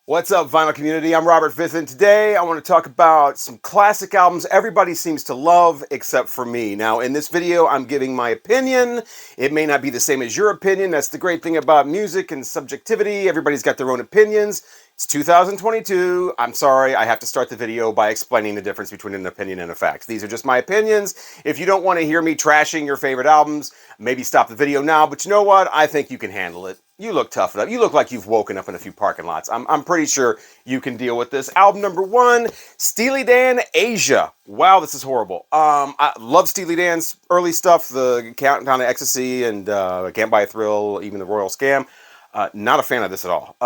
What's up, vinyl community? I'm Robert Fifth, and today I want to talk about some classic albums everybody seems to love except for me. Now, in this video, I'm giving my opinion. It may not be the same as your opinion. That's the great thing about music and subjectivity. Everybody's got their own opinions. It's 2022. I'm sorry, I have to start the video by explaining the difference between an opinion and a fact. These are just my opinions. If you don't want to hear me trashing your favorite albums, maybe stop the video now, but you know what? I think you can handle it. You look tough enough. You look like you've woken up in a few parking lots. I'm pretty sure you can deal with this. Album number 1, Steely Dan, Asia. Wow, this is horrible. I love Steely Dan's early stuff, the Countdown to Ecstasy and Can't Buy a Thrill, even the Royal Scam. Not a fan of this at all.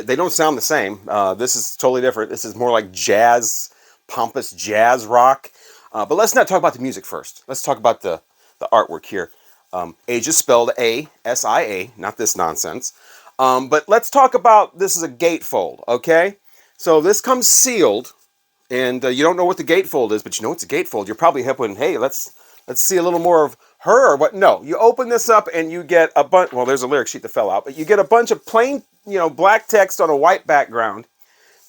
They don't sound the same. This is totally different. This is more like jazz, pompous jazz rock. But let's not talk about the music first. Let's talk about the artwork here. Asia spelled A-S-I-A, not this nonsense. But let's talk about, this is a gatefold, okay? So this comes sealed, and you don't know what the gatefold is, but you know it's a gatefold. You're probably hoping, hey, let's see a little more of her or what. No, you open this up and you get a bunch, well, there's a lyric sheet that fell out, but you get a bunch of plain, black text on a white background.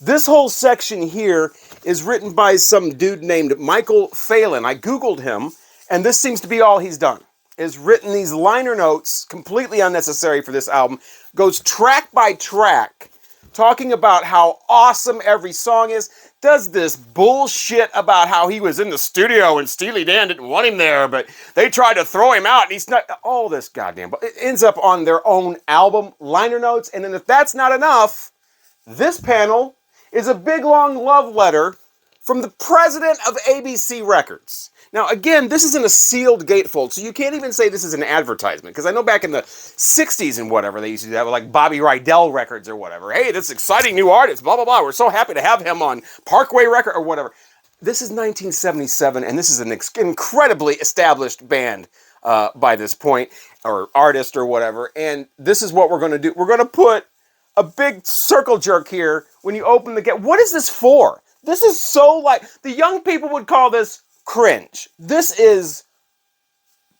This whole section here is written by some dude named Michael Phelan. I Googled him, and this seems to be all he's done. Is written these liner notes, completely unnecessary for this album, goes track by track, talking about how awesome every song is, does this bullshit about how he was in the studio and Steely Dan didn't want him there, but they tried to throw him out and he's not, all this goddamn, but it ends up on their own album liner notes, and then if that's not enough, this panel is a big long love letter from the president of ABC Records. Now, again, this isn't a sealed gatefold, so you can't even say this is an advertisement, because I know back in the 60s and whatever, they used to do that with like Bobby Rydell Records or whatever. Hey, this exciting new artist, blah, blah, blah. We're so happy to have him on Parkway Record or whatever. This is 1977, and this is an incredibly established band by this point, or artist or whatever, and this is what we're going to do. We're going to put a big circle jerk here when you open the gate. What is this for? This is so like, the young people would call this cringe. This is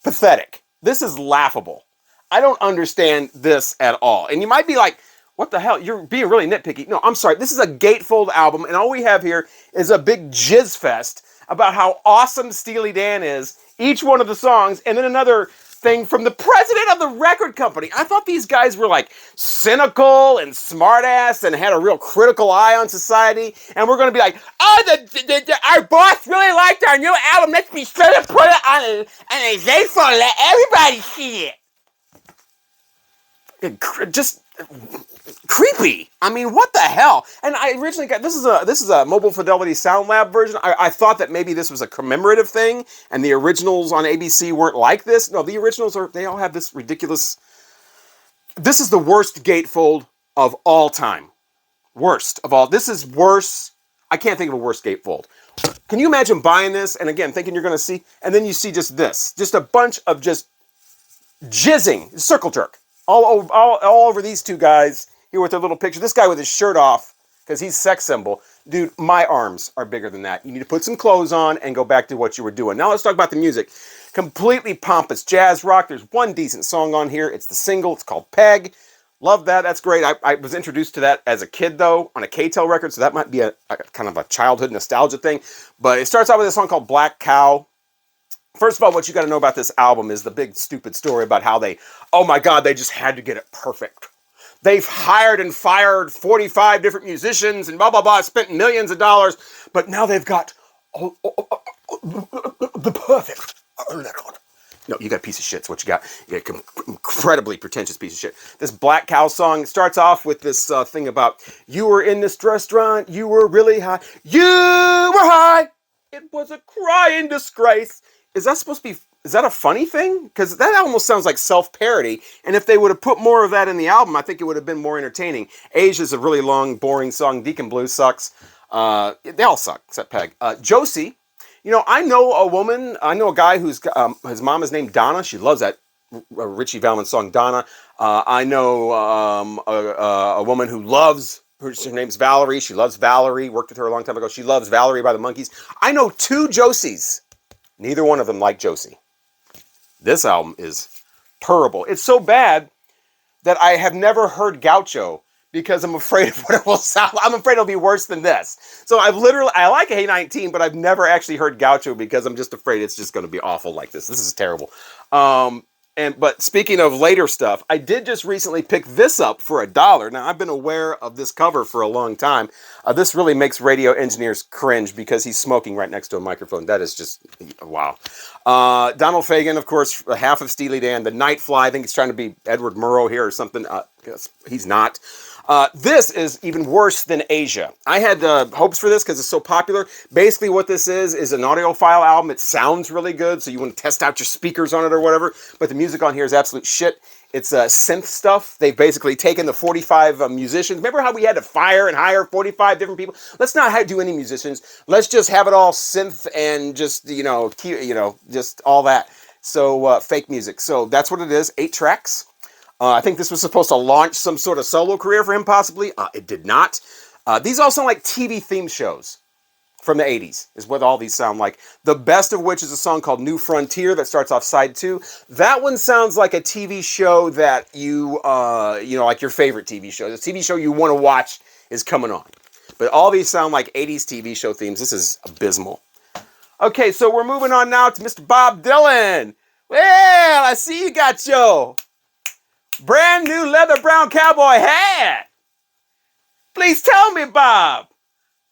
pathetic. This is laughable. I don't understand this at all. And you might be like, what the hell? You're being really nitpicky. No, I'm sorry. This is a gatefold album, and all we have here is a big jizz fest about how awesome Steely Dan is, each one of the songs, and then another thing from the president of the record company. I thought these guys were like cynical and smartass and had a real critical eye on society, and we're going to be like, oh, our boss really liked our new album. Let's be sure to put it on a gatefold and let everybody see it. Just creepy. I mean, what the hell? And I originally got, this is a Mobile Fidelity Sound Lab version. I thought that maybe this was a commemorative thing, and the originals on ABC weren't like this. No, the originals they all have this ridiculous. This is the worst gatefold of all time. Worst of all. This is worse. I can't think of a worse gatefold. Can you imagine buying this and again thinking you're going to see, and then you see just this, just a bunch of just jizzing, circle jerk. All over these two guys here with their little picture. This guy with his shirt off because he's sex symbol. Dude, my arms are bigger than that. You need to put some clothes on and go back to what you were doing. Now let's talk about the music. Completely pompous jazz rock. There's one decent song on here. It's the single. It's called Peg. Love that. That's great. I was introduced to that as a kid, though, on a K-Tel record, so that might be a kind of a childhood nostalgia thing. But it starts out with a song called Black Cow. First of all, what you got to know about this album is the big stupid story about how oh my God, they just had to get it perfect. They've hired and fired 45 different musicians and blah, blah, blah, spent millions of dollars, but now they've got the perfect record. No, you got a piece of shit. It's what you got. You got an incredibly pretentious piece of shit. This Black Cow song starts off with this thing about, you were in this restaurant, you were really high. You were high. It was a crying disgrace. Is that supposed to be, is that a funny thing? Because that almost sounds like self-parody, and if they would have put more of that in the album, I think it would have been more entertaining. Asia's a really long, boring song. Deacon Blues sucks. They all suck, except Peg. Josie, I know a guy who's, his mom is named Donna. She loves that Richie Valens song, Donna. I know a woman who loves, her name's Valerie. She loves Valerie. Worked with her a long time ago. She loves Valerie by the Monkees. I know 2 Josies. Neither one of them like Josie. This album is terrible. It's so bad that I have never heard Gaucho because I'm afraid of what it will sound like. I'm afraid it'll be worse than this. So I like Hey 19, but I've never actually heard Gaucho because I'm just afraid it's just going to be awful like this. This is terrible. But speaking of later stuff, I did just recently pick this up for $1. Now, I've been aware of this cover for a long time. This really makes radio engineers cringe because he's smoking right next to a microphone. That is just, wow. Donald Fagen, of course, half of Steely Dan. The Nightfly, I think he's trying to be Edward Murrow here or something. He's not. This is even worse than Asia. I had hopes for this because it's so popular. Basically what this is an audiophile album. It sounds really good, so you want to test out your speakers on it or whatever, but the music on here is absolute shit. It's synth stuff. They've basically taken the 45 musicians. Remember how we had to fire and hire 45 different people? Let's not do any musicians. Let's just have it all synth and just, just all that. So fake music. So that's what it is. 8 tracks. I think this was supposed to launch some sort of solo career for him, possibly. It did not. These all sound like TV theme shows from the 80s, is what all these sound like. The best of which is a song called New Frontier that starts off side 2. That one sounds like a TV show that you like your favorite TV show. The TV show you want to watch is coming on. But all these sound like 80s TV show themes. This is abysmal. Okay, so we're moving on now to Mr. Bob Dylan. Well, I see you got your brand new leather brown cowboy hat. Please tell me, Bob,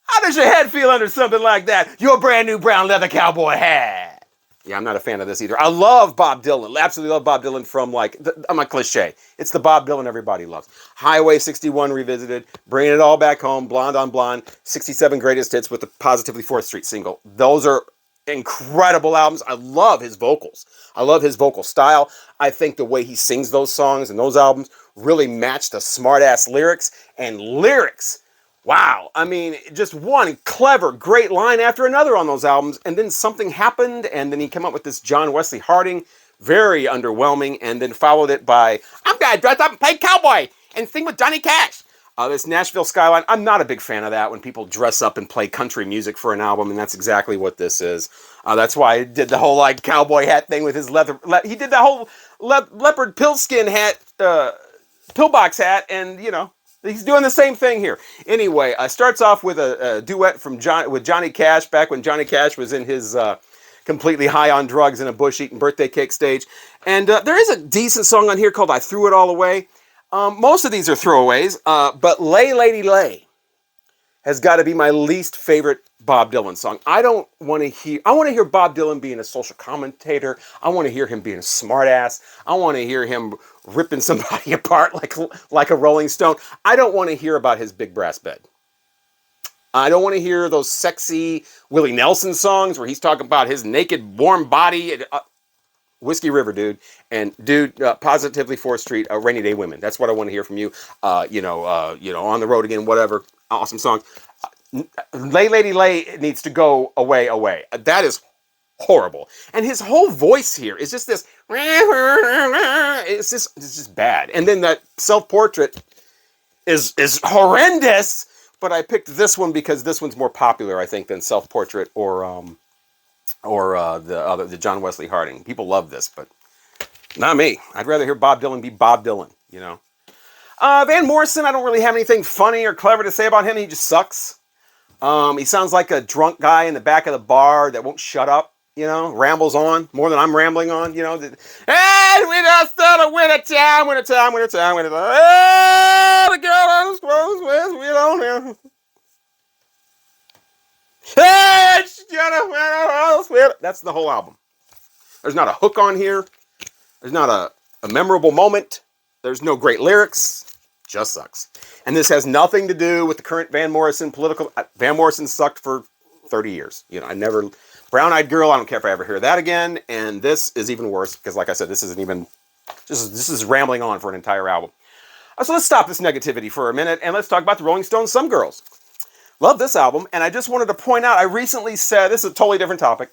how does your head feel under something like that? Your brand new brown leather cowboy hat. Yeah, I'm not a fan of this either. I love Bob Dylan. Absolutely love Bob Dylan from I'm a cliche. It's the Bob Dylan everybody loves. Highway 61 revisited, bringing it all back home, Blonde on Blonde, 67 greatest hits with the Positively 4th Street single. Those are incredible albums. I love his vocals. I love his vocal style. I think the way he sings those songs and those albums really match the smart-ass lyrics. And lyrics, wow. I mean, just one clever, great line after another on those albums. And then something happened, and then he came up with this John Wesley Harding, very underwhelming, and then followed it by, I'm gonna dress up and play cowboy and sing with Johnny Cash. This Nashville Skyline, I'm not a big fan of that when people dress up and play country music for an album, and that's exactly what this is. That's why I did the whole cowboy hat thing with his leather. He did the whole leopard pillskin hat, pillbox hat, and he's doing the same thing here. Anyway, starts off with a duet with Johnny Cash back when Johnny Cash was in his completely high on drugs in a bush eating birthday cake stage, and there is a decent song on here called "I Threw It All Away." Most of these are throwaways, but Lay Lady Lay has got to be my least favorite Bob Dylan song. I want to hear Bob Dylan being a social commentator. I want to hear him being a smartass. I want to hear him ripping somebody apart like a Rolling Stone. I don't want to hear about his big brass bed. I don't want to hear those sexy Willie Nelson songs where he's talking about his naked, warm body. Whiskey River, dude. And dude, Positively 4th Street, Rainy Day Women. That's what I want to hear from you. On the road again, whatever. Awesome song. Lay Lady Lay needs to go away. That is horrible. And his whole voice here is just this. It's just bad. And then that self-portrait is horrendous. But I picked this one because this one's more popular, I think, than self-portrait or the John Wesley Harding. People love this, but not me. I'd rather hear Bob Dylan be Bob Dylan, Van Morrison, I don't really have anything funny or clever to say about him. He just sucks. He sounds like a drunk guy in the back of the bar that won't shut up, rambles on more than I'm rambling on, And we just started wintertime. Oh, the girl on his clothes with we don't know. That's the whole album. There's not a hook on here. There's not a memorable moment. There's no great lyrics. Just sucks. And this has nothing to do with the current Van Morrison political. Van Morrison sucked for 30 years. Brown Eyed Girl, I don't care if I ever hear that again. And this is even worse because, like I said, this is rambling on for an entire album. So let's stop this negativity for a minute and let's talk about the Rolling Stones' Some Girls. Love this album, and I just wanted to point out, I recently said, this is a totally different topic.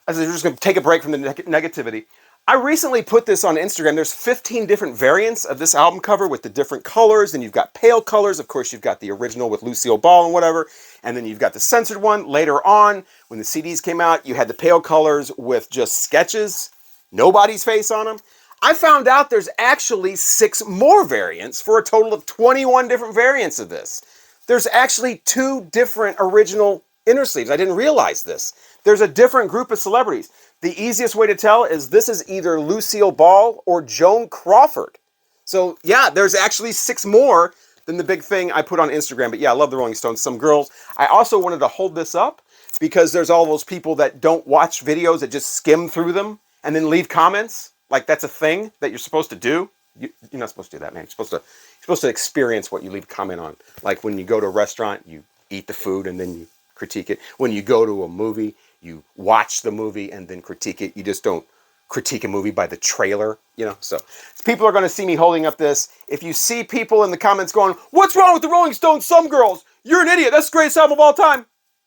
I said, we're just going to take a break from the negativity. I recently put this on Instagram. There's 15 different variants of this album cover with the different colors, and you've got pale colors. Of course, you've got the original with Lucille Ball and whatever, and then you've got the censored one. Later on, when the CDs came out, you had the pale colors with just sketches, nobody's face on them. I found out there's actually 6 more variants for a total of 21 different variants of this. There's actually 2 different original inner sleeves. I didn't realize this. There's a different group of celebrities. The easiest way to tell is this is either Lucille Ball or Joan Crawford. So yeah, there's actually 6 more than the big thing I put on Instagram. But yeah, I love the Rolling Stones. Some girls. I also wanted to hold this up because there's all those people that don't watch videos, that just skim through them and then leave comments. Like that's a thing that you're supposed to do. You're not supposed to do that, man. You're supposed to experience what you leave a comment on. Like when you go to a restaurant, you eat the food and then you critique it. When you go to a movie, you watch the movie and then critique it. You just don't critique a movie by the trailer, So people are going to see me holding up this. If you see people in the comments going, "What's wrong with the Rolling Stones? Some girls, you're an idiot. That's the greatest album of all time."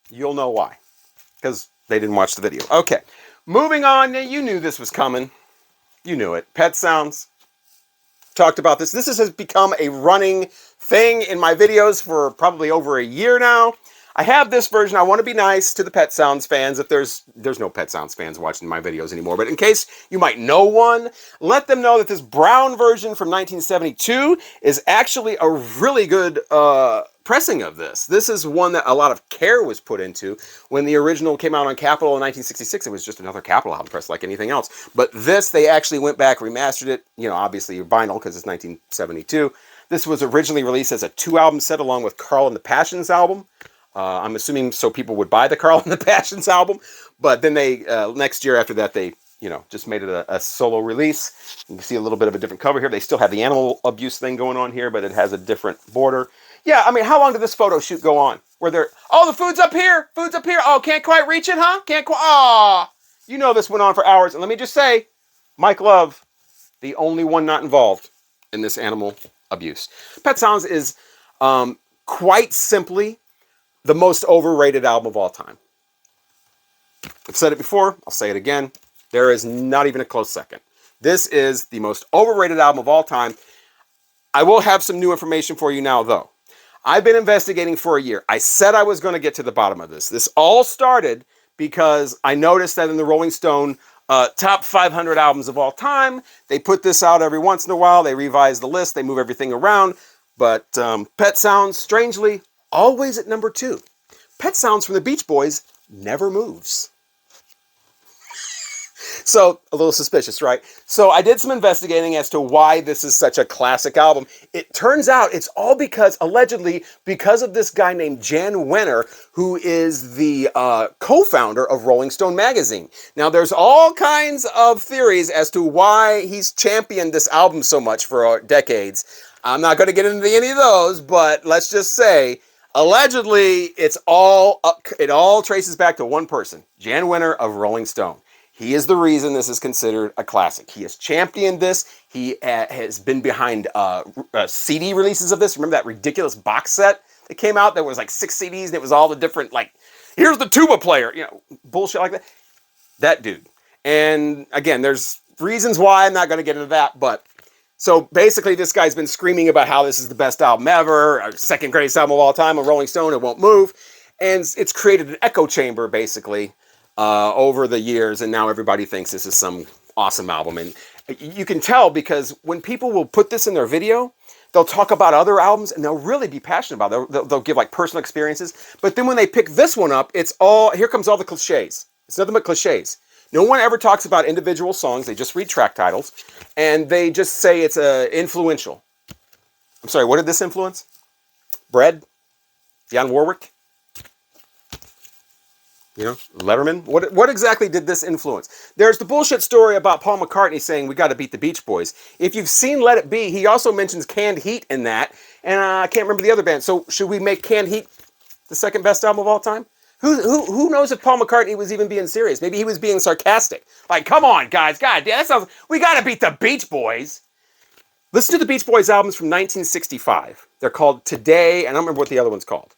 You'll know why. Because they didn't watch the video. Okay, moving on. You knew this was coming. You knew it. Pet Sounds. Talked about this. This has become a running thing in my videos for probably over a year now. I have this version. I want to be nice to the Pet Sounds fans. If there's no Pet Sounds fans watching my videos anymore, but in case you might know one, let them know that this brown version from 1972 is actually a really good pressing of this. This is one that a lot of care was put into. When the original came out on Capitol in 1966, it was just another Capitol album press like anything else. But this, they actually went back, remastered it, obviously vinyl because it's 1972. This was originally released as a 2-album set along with Carl and the Passions album. I'm assuming so people would buy the Carl and the Passions album, but then they, next year after that, they, just made it a solo release. You can see a little bit of a different cover here. They still have the animal abuse thing going on here, but it has a different border. Yeah, I mean, how long did this photo shoot go on? Where they're, "Oh, the food's up here, food's up here. Oh, can't quite reach it, huh? Can't quite, ah." This went on for hours. And let me just say, Mike Love, the only one not involved in this animal abuse. Pet Sounds is quite simply the most overrated album of all time. I've said it before, I'll say it again. There is not even a close second. This is the most overrated album of all time. I will have some new information for you now, though. I've been investigating for a year. I said I was going to get to the bottom of this. This all started because I noticed that in the Rolling Stone top 500 albums of all time, they put this out every once in a while. They revise the list. They move everything around. But Pet Sounds, strangely, always at number 2. Pet Sounds from the Beach Boys never moves. So, a little suspicious, right? So, I did some investigating as to why this is such a classic album. It turns out it's all allegedly, because of this guy named Jan Wenner, who is the co-founder of Rolling Stone magazine. Now, there's all kinds of theories as to why he's championed this album so much for decades. I'm not going to get into any of those, but let's just say, allegedly, it all traces back to one person, Jan Wenner of Rolling Stone. He is the reason this is considered a classic. He has championed this. He has been behind CD releases of this. Remember that ridiculous box set that came out that was like 6 CDs and it was all the different, like, here's the tuba player, bullshit like that. That dude. And again, there's reasons why. I'm not going to get into that, but so basically this guy's been screaming about how this is the best album ever, second greatest album of all time, a Rolling Stone, it won't move. And it's created an echo chamber, basically, over the years, and now everybody thinks this is some awesome album. And you can tell because when people will put this in their video, they'll talk about other albums and they'll really be passionate about it. They'll give like personal experiences. But then when they pick this one up, here comes all the cliches. It's nothing but cliches. No one ever talks about individual songs. They just read track titles and they just say it's influential. I'm sorry, what did this influence? Bread? Dionne Warwick? Letterman? What exactly did this influence? There's the bullshit story about Paul McCartney saying we got to beat the Beach Boys. If you've seen Let It Be, he also mentions Canned Heat in that, and I can't remember the other band. So should we make Canned Heat the second best album of all time? Who knows if Paul McCartney was even being serious? Maybe he was being sarcastic. Like, come on, guys, God, we got to beat the Beach Boys. Listen to the Beach Boys albums from 1965. They're called Today, and I don't remember what the other one's called.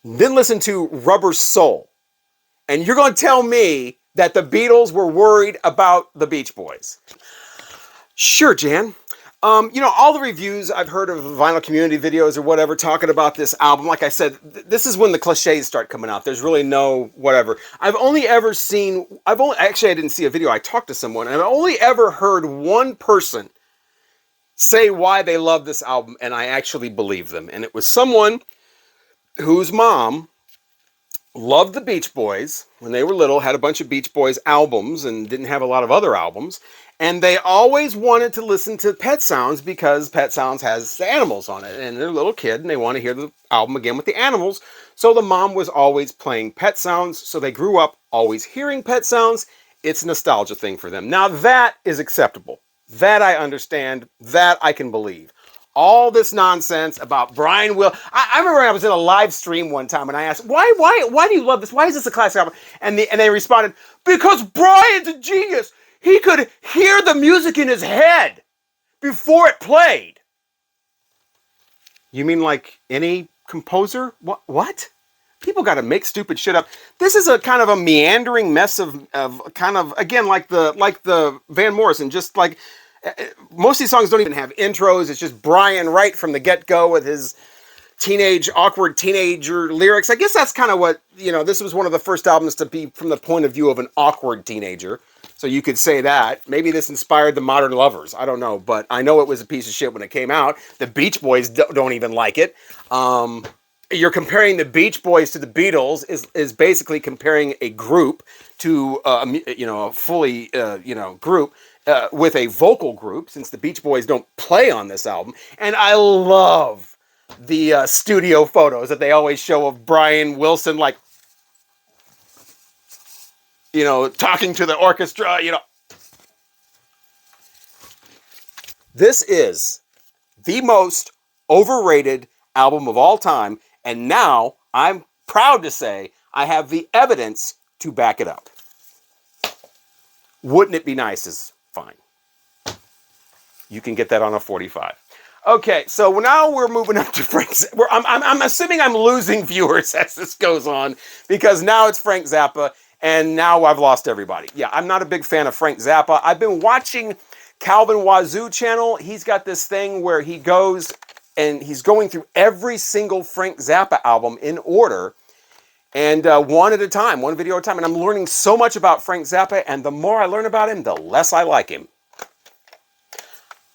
Then listen to Rubber Soul. And you're going to tell me that the Beatles were worried about the Beach Boys. Sure, Jan. All the reviews I've heard of vinyl community videos or whatever talking about this album, like I said, this is when the cliches start coming out. There's really no whatever. Actually, I didn't see a video. I talked to someone, and I've only ever heard one person say why they love this album, and I actually believe them. And it was someone whose mom loved the Beach Boys when they were little, had a bunch of Beach Boys albums and didn't have a lot of other albums. And they always wanted to listen to Pet Sounds because Pet Sounds has the animals on it. And they're a little kid and they want to hear the album again with the animals. So the mom was always playing Pet Sounds. So they grew up always hearing Pet Sounds. It's a nostalgia thing for them. Now that is acceptable. That I understand. That I can believe. All this nonsense about Brian Will. I remember I was in a live stream one time and I asked, why do you love this? Why is this a classic album? And they responded, because Brian's a genius. He could hear the music in his head before it played. You mean like any composer? What? People got to make stupid shit up. This is a kind of a meandering mess of kind of, again, like the Van Morrison, just like, most of these songs don't even have intros. It's just Brian right from the get-go with his awkward teenager lyrics. I guess that's kind of what, this was one of the first albums to be from the point of view of an awkward teenager. So you could say that. Maybe this inspired the Modern Lovers. I don't know. But I know it was a piece of shit when it came out. The Beach Boys don't even like it. You're comparing the Beach Boys to the Beatles is basically comparing a group to, a fully, group. With a vocal group, since the Beach Boys don't play on this album. And I love the studio photos that they always show of Brian Wilson, like, talking to the orchestra, This is the most overrated album of all time. And now I'm proud to say I have the evidence to back it up. Wouldn't it be nice is fine. You can get that on a 45. Okay, so now we're moving up to Frank. I'm assuming I'm losing viewers as this goes on because now it's Frank Zappa, and now I've lost everybody. Yeah, I'm not a big fan of Frank Zappa. I've been watching Calvin Wazoo channel. He's got this thing where he goes and he's going through every single Frank Zappa album in order. And one at a time, one video at a time. And I'm learning so much about Frank Zappa, and the more I learn about him, the less I like him.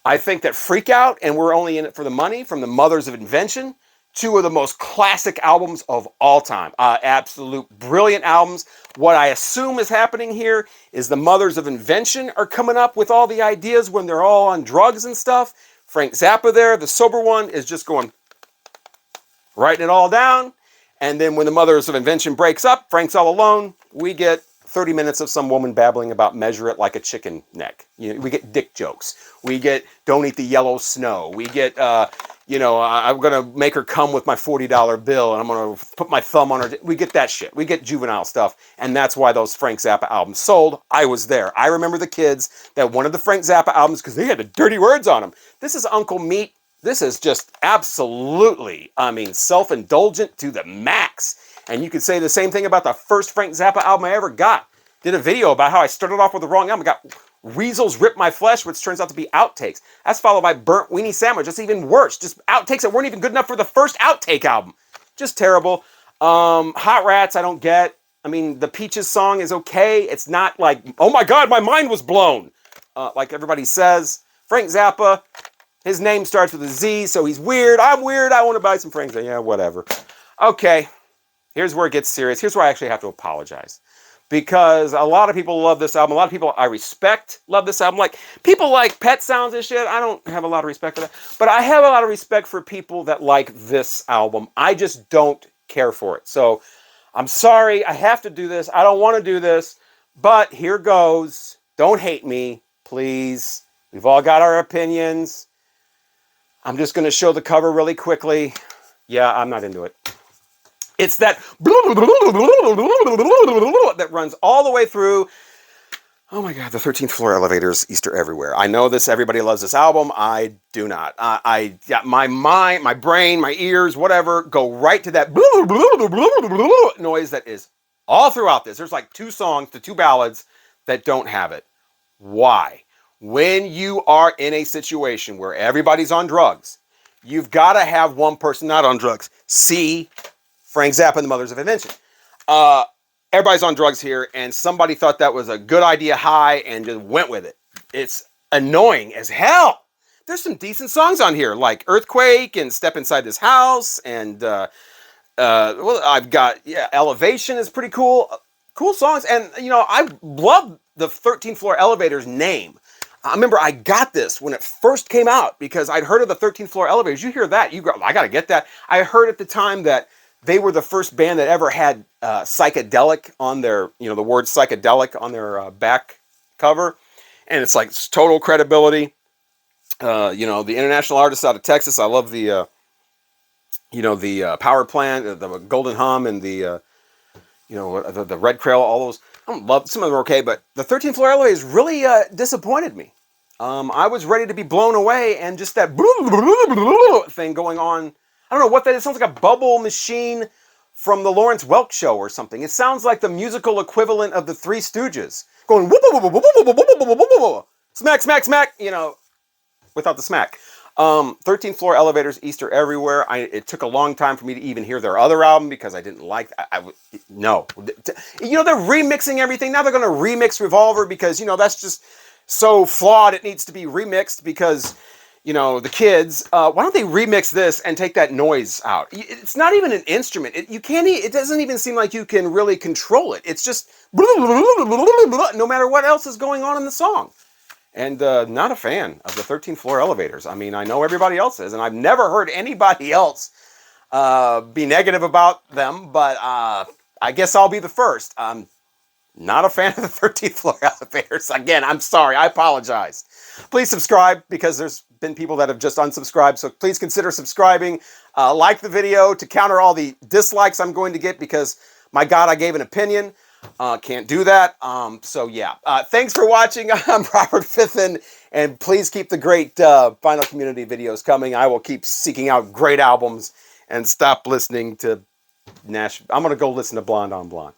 I think that Freak Out and We're Only in It for the Money from the Mothers of Invention, two of the most classic albums of all time. Absolute brilliant albums. What I assume is happening here is the Mothers of Invention are coming up with all the ideas when they're all on drugs and stuff. Frank Zappa there, the sober one, is just going, writing it all down. And then when the Mothers of Invention breaks up, Frank's all alone, we get 30 minutes of some woman babbling about measure it like a chicken neck. We get dick jokes. We get don't eat the yellow snow. We get, I'm going to make her come with my $40 bill and I'm going to put my thumb on her. We get that shit. We get juvenile stuff. And that's why those Frank Zappa albums sold. I was there. I remember the kids that wanted the Frank Zappa albums because they had the dirty words on them. This is Uncle Meat. This is just absolutely, self-indulgent to the max. And you could say the same thing about the first Frank Zappa album I ever got. Did a video about how I started off with the wrong album. I got Weasels Rip My Flesh, which turns out to be outtakes. That's followed by Burnt Weenie Sandwich. That's even worse. Just outtakes that weren't even good enough for the first outtake album. Just terrible. Hot Rats, I don't get. The Peaches song is okay. It's not like, oh my God, my mind was blown. Like everybody says. Frank Zappa. His name starts with a Z, so he's weird. I'm weird. I want to buy some Frank Zappa. Yeah, whatever. Okay, here's where it gets serious. Here's where I actually have to apologize. Because a lot of people love this album. A lot of people I respect love this album. Like, people like Pet Sounds and shit. I don't have a lot of respect for that. But I have a lot of respect for people that like this album. I just don't care for it. So, I'm sorry. I have to do this. I don't want to do this. But here goes. Don't hate me, please. We've all got our opinions. I'm just going to show the cover really quickly. Yeah, I'm not into it. It's that that runs all the way through. Oh my God, the 13th floor elevators, Easter everywhere. I know this, everybody loves this album. I do not. My mind, my brain, my ears, whatever, go right to that noise that is all throughout this. There's like 2 songs to 2 ballads that don't have it. Why? when you are in a situation where everybody's on drugs, you've got to have one person not on drugs. See Frank Zappa and the Mothers of Invention. Everybody's on drugs here, and somebody thought that was a good idea high and just went with it. It's annoying as hell. There's some decent songs on here, like Earthquake and Step Inside This House, and well, I've got, yeah, Elevation is pretty cool. Cool songs, and, you know, I love the 13th Floor Elevators name. I remember I got this when it first came out because I'd heard of the 13th Floor Elevators. You hear that, you go, I gotta get that. I heard at the time that they were the first band that ever had psychedelic on their, you know, the word psychedelic on their back cover. And it's like it's total credibility. You know, the international artists out of Texas. I love the, you know, the Power Plant, the Golden Hum, and the, you know, the Red Crail, all those. I don't love, some of them are okay, but the 13th Floor Elevators really disappointed me. I was ready to be blown away, and just that thing going on. I don't know what that is. It sounds like a bubble machine from the Lawrence Welk Show or something. It sounds like the musical equivalent of the Three Stooges. Going whoop, whoop, whoop, whoop, whoop, whoop, whoop, whoop, whoop, whoop. Smack, smack, smack, you know, without the smack. 13th Floor Elevators, Easter Everywhere. It took a long time for me to even hear their other album because I didn't like, no. You know, they're remixing everything. Now they're going to remix Revolver because, you know, that's just so flawed. It needs to be remixed because, you know, the kids, why don't they remix this and take that noise out? It's not even an instrument. It doesn't even seem like you can really control it. It's just no matter what else is going on in the song. And not a fan of the 13th Floor Elevators. I mean, I know everybody else is, and I've never heard anybody else be negative about them, but I guess I'll be the first. I'm not a fan of the 13th Floor Elevators. Again, I'm sorry. I apologize. Please subscribe because there's been people that have just unsubscribed, so please consider subscribing. Like the video to counter all the dislikes I'm going to get because, my God, I gave an opinion. Can't do that. So yeah. Thanks for watching. I'm Robert Fithen, and please keep the great Vinyl Community videos coming. I will keep seeking out great albums and stop listening to Nash. I'm going to go listen to Blonde on Blonde.